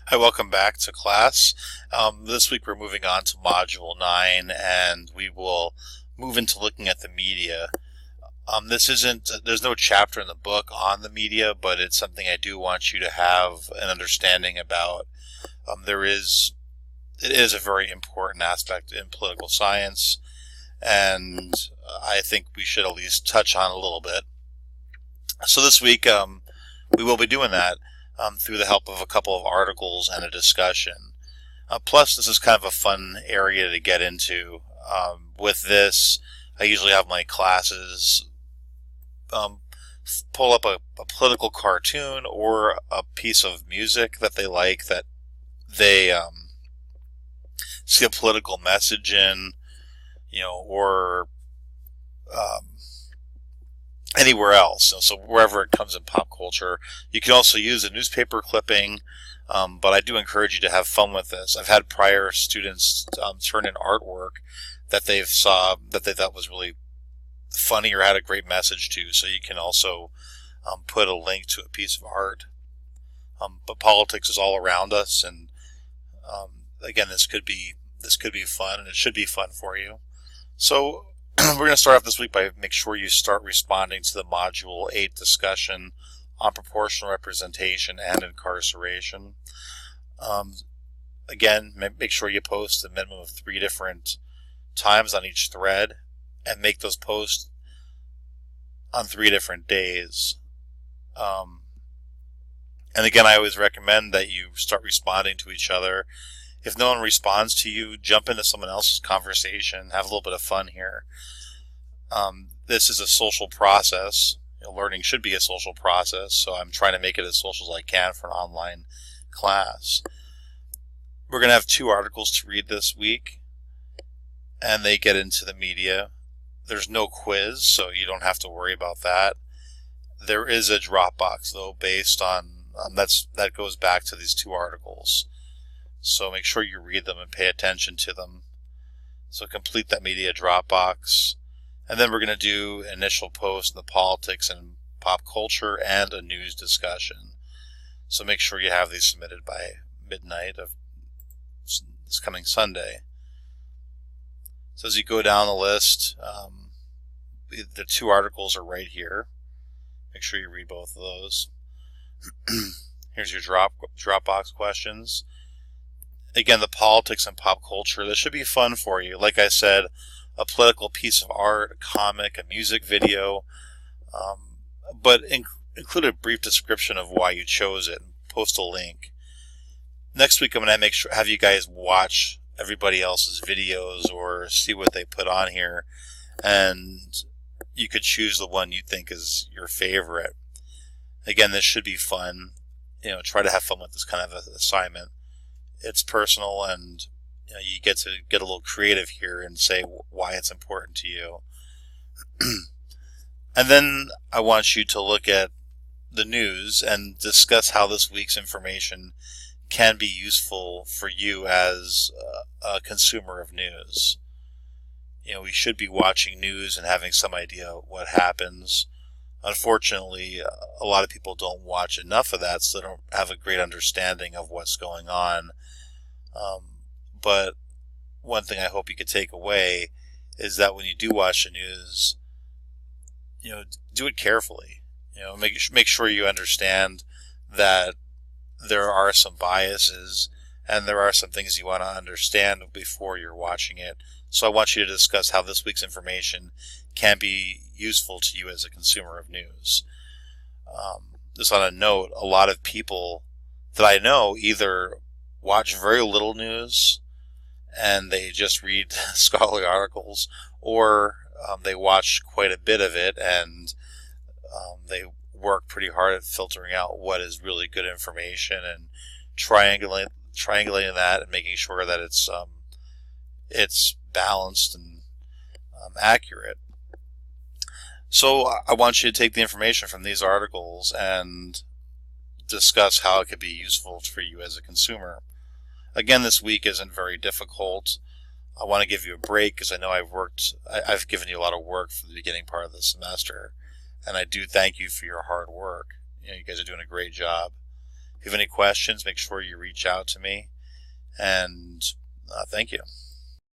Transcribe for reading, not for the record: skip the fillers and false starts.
Hi, welcome back to class. This week we're moving on to Module 9 and we will move into looking at the media. There's no chapter in the book on the media, but it's something I do want you to have an understanding about. It is a very important aspect in political science, and I think we should at least touch on a little bit. So this week we will be doing that through the help of a couple of articles and a discussion. Plus, this is kind of a fun area to get into. With this, I usually have my classes pull up a political cartoon or a piece of music that they like, that they see a political message in, or anywhere else. So wherever it comes in pop culture. You can also use a newspaper clipping, but I do encourage you to have fun with this. I've had prior students turn in artwork that they thought was really funny or had a great message to. So you can also put a link to a piece of art. But politics is all around us, and again, this could be fun, and it should be fun for you. So we're going to start off this week by make sure you start responding to the Module 8 discussion on proportional representation and incarceration. Again, make sure you post a minimum of 3 different times on each thread, and make those posts on 3 different days. And again, I always recommend that you start responding to each other. If no one responds to you, jump into someone else's conversation. Have a little bit of fun here. This is a social process. Learning should be a social process, so I'm trying to make it as social as I can for an online class. We're going to have 2 articles to read this week, and they get into the media. There's no quiz, so you don't have to worry about that. There is a Dropbox, though, based on that goes back to these 2 articles. So make sure you read them and pay attention to them. So complete that media Dropbox. And then we're going to do an initial post in the politics and pop culture and a news discussion. So make sure you have these submitted by midnight of this coming Sunday. So as you go down the list, the 2 articles are right here. Make sure you read both of those. Here's your Dropbox questions. Again, the politics and pop culture, this should be fun for you. Like I said, a piece of art, a comic, a music video, but include a brief description of why you chose it and post a link. Next week, I'm going to have you guys watch everybody else's videos or see what they put on here, and you could choose the one you think is your favorite. Again, this should be fun. Try to have fun with this kind of assignment. It's personal, and you get to get a little creative here and say why it's important to you. And then I want you to look at the news and discuss how this week's information can be useful for you as a consumer of news. We should be watching news and having some idea what happens. Unfortunately, a lot of people don't watch enough of that, so they don't have a great understanding of what's going on. But one thing I hope you could take away is that when you do watch the news, do it carefully. Make sure you understand that there are some biases and there are some things you want to understand before you're watching it. So I want you to discuss how this week's information can be useful to you as a consumer of news. Just on a note, a lot of people that I know either watch very little news and they just read scholarly articles, or they watch quite a bit of it and they work pretty hard at filtering out what is really good information and triangulating that and making sure that it's balanced and accurate. So I want you to take the information from these articles and discuss how it could be useful for you as a consumer. Again, this week isn't very difficult. I want to give you a break because I know I've given you a lot of work for the beginning part of the semester, and I do thank you for your hard work. You guys are doing a great job. If you have any questions, make sure you reach out to me. And thank you.